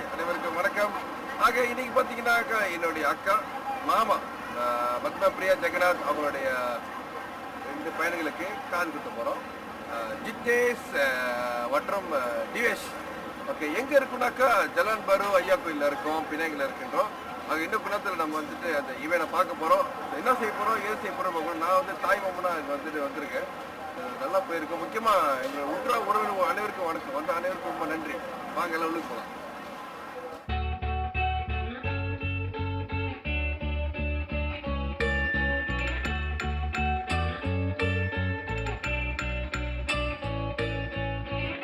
Hi அனைவருக்கும் வணக்கம். ஆக இன்னைக்கு பார்த்தீங்கன்னாக்கா என்னுடைய அக்கா மாமா பத்மா பிரியா ஜெகநாத் அவங்களுடைய ரெண்டு பையன்களுக்கு காது குத்த போகிறோம். ஜித்தேஷ் மற்றும் டிவேஷ். ஓகே, எங்கே இருக்குனாக்கா ஜலான் பாரு ஐயா கோயிலில் இருக்கோம், பினாங்கில் இருக்கின்றோம். அங்கே இன்னும் பின்னத்தில் நம்ம வந்துட்டு அந்த இவனை பார்க்க போகிறோம். என்ன செய்ய போகிறோம், ஏது செய்ய போகிறோம். நான் வந்து தாய் மாமனா இங்கே வந்திருக்கேன். நல்லா போயிருக்கோம். முக்கியமாக எங்கள் உற்ற உறவினர் அனைவருக்கும் வணக்கம். வந்த அனைவருக்கும் ரொம்ப நன்றி. வாங்க எல்லாம் உள்ளுக்கு போகலாம்.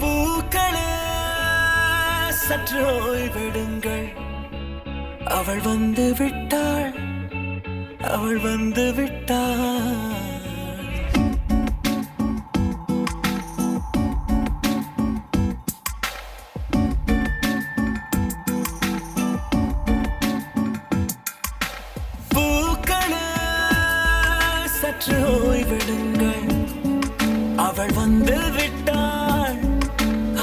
பூக்களே சற்று ஓய்வெடுங்கள், அவள் வந்து விட்டாள், அவள் வந்து விட்டாள். பூக்களே சற்று ஓய்வெடுங்கள், அவள் வந்து விட்டாள்,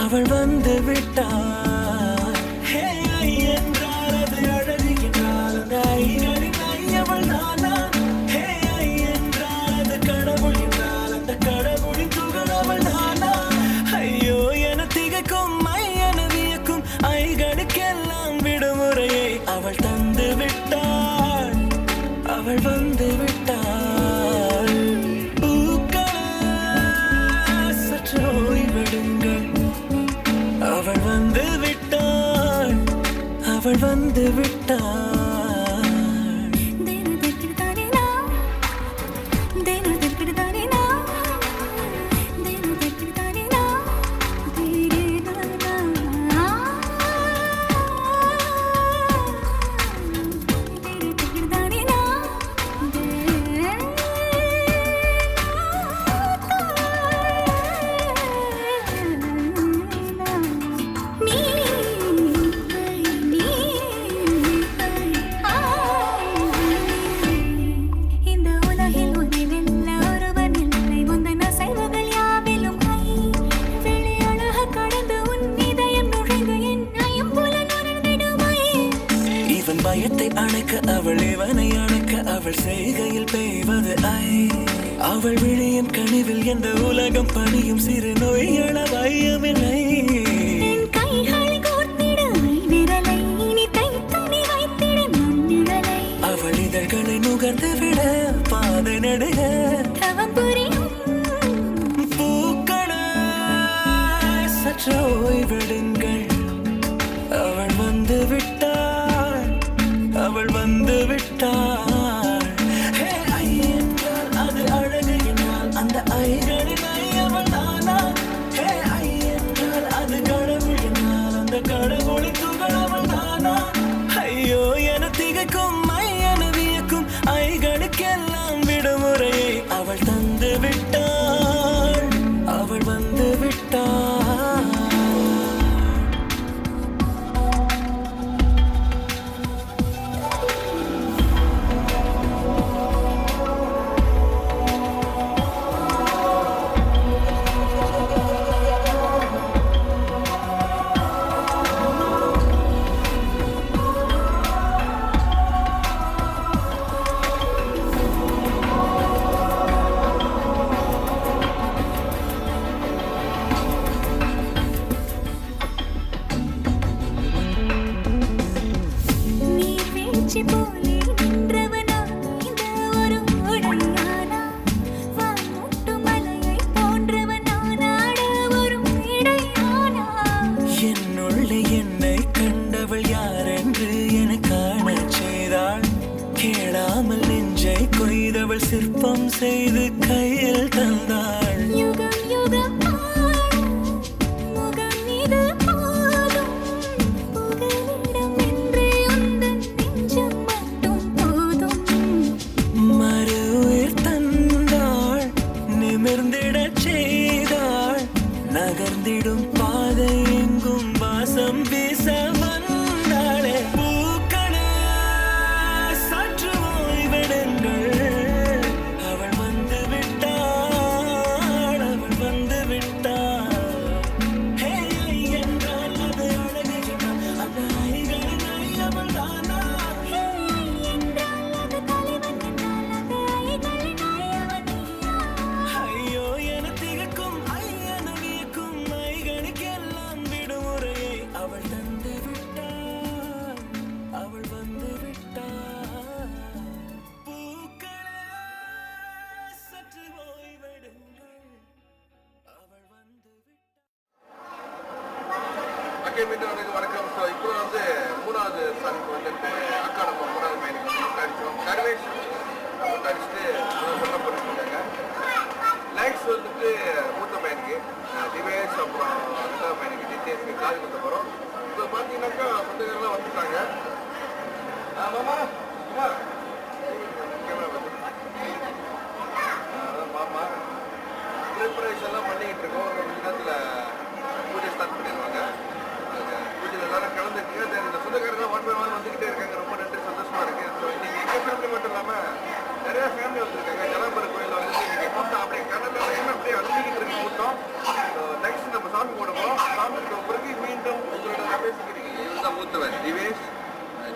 அவள் வந்து விட்டாள். ஹே ஐ என்றால் அது அழகு என்றால் அந்த ஐகளின் ஐயவள் நானா? ஹே ஐ என்றால் அது கடவுள் என்றால் அந்த கடவுளின் துகள் அவள் நானா? ஐயோ என திகைக்கும் ஐயன வியக்கும் ஐகளுக்கெல்லாம் விடுமுறையை அவள் தந்து விட்டாள், அவள் வந்து விட்டாள். சற்று ஓய்வெடுங்கள், அவள் வந்து விட்டாள், அவள் வந்து விட்டாள். பயத்தை அணைக்க அவள் இவனை அணைக்க அவள் செய்கையில் பெய்வது ஐ. அவள் விழியின் கனிவில் எந்த உலகம் பணியும் சிறு நோய்கள வையமில்லை. அவள் இதழ்களை நுகர்ந்து விட பாதை நடுக பூக்களே சற்று ஓய்வெடுங்கள், அவள் வந்து விட்டாள், அவள் வந்து விட்டாள். ஹே ஐ என்றால் அது அழகு என்றால் அந்த ஐகளின் ஐயவள் நானா? ஹே ஐ என்றால் அது கடவுள் என்றால் அந்த கடவுளின் துகள் அவள் நானா? ஐயோ என திகைக்கும் ஐயன வியக்கும் ஐகளுக்கெல்லாம் விடுமுறையை அவள் தந்து விட்டாள், அவள் வந்து விட்டாள். என்னுள்ளே என்னை கண்டவள் யாரென்று என காண செய்தாள். கேளாமல் நெஞ்சை கொய்தவள் சிற்பம் செய்து கையில் தந்தாள். நிமிர்ந்திடச் செய்தாள், நகர்ந்திடும் பாதை எங்கும் வாசம் வீச வந்தாளே. பூக்களே சற்று ஓய்வெடுங்கள், அவள் வந்து விட்டாள், அவள் வந்து விட்டாள். ஹே என்றால் அது அழகு என்றால் அந்த மீண்டும் உங்களுக்கு வணக்கம். ஸோ இப்போ வந்து மூணாவது சனுக்கு வந்துட்டு அக்கா நம்ம மூணாவது பையனுக்கு வந்து முட்டாடிச்சோம். கருவேஷ் முட்டாடிச்சுட்டு சொல்ல போட்டுருக்காங்க. லைக்ஸ் வந்துட்டு மூத்த பையனுக்கு திவேஷ், அப்புறம் ரெண்டாவது பையனுக்கு டிடிஎஸ்க்கு காது குத்த போகிறோம். இப்போ பார்த்தீங்கன்னாக்கா சொந்தக்காரெல்லாம் வந்துட்டாங்க. மாமா மாமா ப்ரிப்பரேஷன்லாம் பண்ணிக்கிட்டு இருக்கோம். ஒரு கொஞ்ச நேரத்தில் பூஜை ஸ்டார்ட் பண்ணிடுவாங்க. பூஜையில் எல்லாரும் கலந்துட்டு இந்த சொந்தக்காரங்க ஒன் பை ஒன் வந்துக்கிட்டே இருக்காங்க. ரொம்ப நன்றி, சந்தோஷமாக இருக்குது. ஸோ இன்றைக்கி எங்கள் ஃபேமிலி மட்டும் இல்லாமல் நிறையா ஃபேமிலி வந்துருக்காங்க. ஜலாம்பரம் கோயிலில் வந்து இன்றைக்கி கூட்டம் அப்படியே கடலில் என்ன அப்படியே அழுத்திக்கிட்டு இருக்கு கூட்டம். நெக்ஸ்ட் நம்ம சாமி போடுவோம். சாமி பிறகு மீண்டும் உங்களோட பேசிக்கிறீங்க. இதுதான் மூத்தவர் திவேஷ்.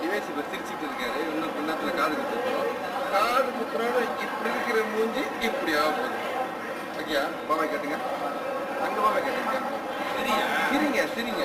திவேஷ் இப்போ சிரிச்சுட்டு இருக்காரு. இன்னும் கொஞ்ச நேரத்தில் காது குத்துறோம். காது குத்துறோன்னு இப்படி இருக்கிற மூஞ்சி இப்படி ஆக போகுது. ஓகேயா? பாபா கேட்டுங்க. அங்கே பாபா கேட்டுங்க. சிரிங்க சிரிங்க.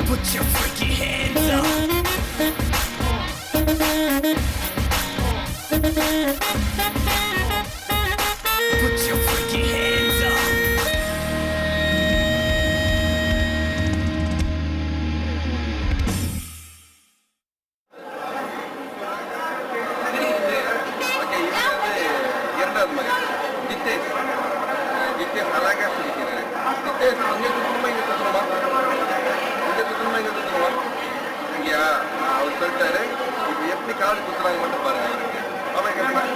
Put your freaky hands up. Put your freaky hands up. Okay, இவர் வந்து இரண்டாவது மகன் ஜித்தேஷ். ஜித்தேஷ் அழகாக சொல்லிக்கிறாரு. ஜித்தேஷ் அங்கே குடும்பம் இங்கே தத்துவமா இங்கே குடும்பம் இங்கே தத்துவமா இங்கேயா? அவர் சொல்லிட்டாரு. இப்போ எப்படி காது குத்துறாங்க மட்டும் பாருங்க. அவருக்கு கேட்டுங்க.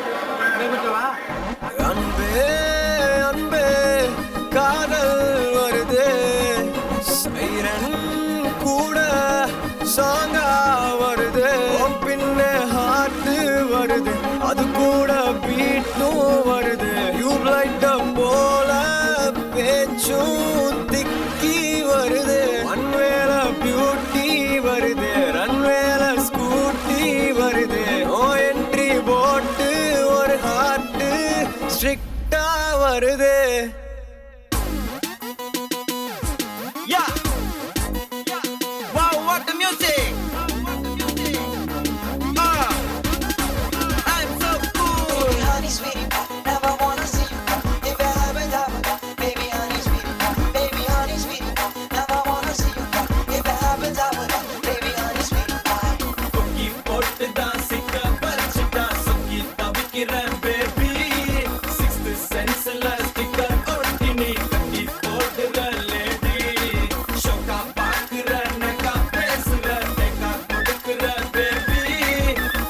அன்பே அன்பே காதல் வருது, சைரன் கூட சாங்கா வருது, பின்ன ஹார்ட் வருது, அது கூட பீட்டும் வருது. டியூப்லைட் போல பேச்சும் திக்கி வருது. ஒன்வேல பியூட்டி வருது, ரன்வேல ஸ்கூட்டி வருது. ஓ என்ட்ரி போட்டு ஒரு ஹார்ட் ஸ்ட்ரிக்டா வருது. Yeah. Wow, what the music. I'm so cool. Baby, honey, sweetie pie, never wanna see you cry. If it happens, I will die. Baby, honey, sweetie pie, baby, honey, sweetie pie, never wanna see you cry. If it happens, I will die. Baby, honey, sweetie pie. Cookie போட்டு தான் சிக்க பறிச்சுட்டா சுக்கி தவிக்கிறேன் baby. Sixth சென்ஸ்ல sticker ஒட்டி நீ கட்டி போடுற lady. ஷோக்கா பாக்குற நெக்கா பேசுற நெக்கா கொடுக்குற பேபி.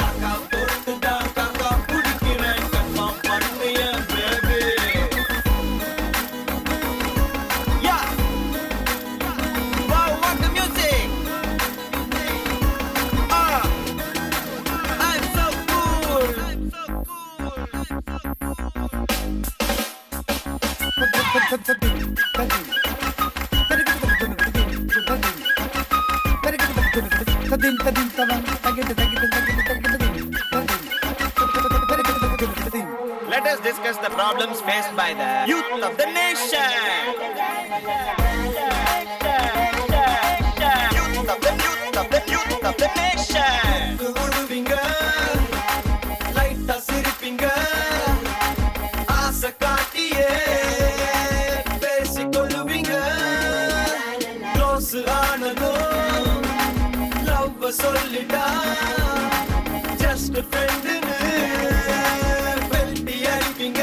காக்கா போட்டு தான் காக்கா பிடிக்கிறேன் கன்ஃபார்ம் பண்ணுய baby. Yeah. Wow, what the music. I'm so cool. Let us discuss the problems faced by the youth of the nation. Youth of the nation. குடுவிங்க லைட்டா சிரிப்பிங்க ஆசை காட்டியே பேசிக்கொள்ளுவீங்க. க்ளோஸ் ஆனதும் லவ் சொல்லிட்டா ஜஸ்ட் ஃப்ரெண்டுன்னு வெல்டி அடிப்பீங்க.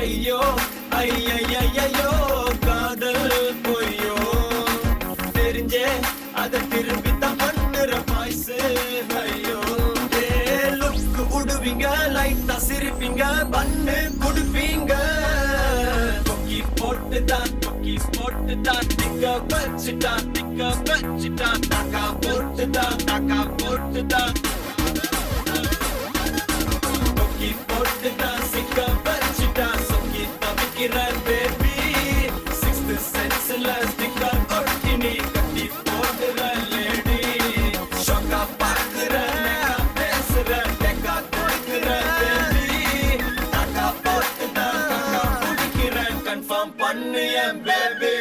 ஐயோ ஐயோ காதல் பொய்யோ தெரிஞ்சே அதை திரும்பி தான் பண்ணுற பாய்ஸு. ஐயோ லுக்கு விடுவீங்க லைட்டா சிரிப்பீங்க பண்ணு குடுப்பீங்க. கொக்கி போட்டுதான் தூக்கி போட்டுதான் திக்க வச்சுட்டான் டாக்கா போட்டுதான் தூக்கி போட்டுதான் சிக்க வச்சுட்டான் சொக்கி தவிக்கிறான் பேபி சிக்ஸ்த் சென்ஸ்ல ஸ்டிக்கர் ஒட்டி நீ கட்டி போடுற லேடி ஷோக்கா பாக்குற மெகா பேசுற டெக்கா கொடுக்குற பேபி டாக்கா போட்டுதான் காக்கா பிடிக்கிறேன் கன்ஃபார்ம் பண்ணு என் பேபி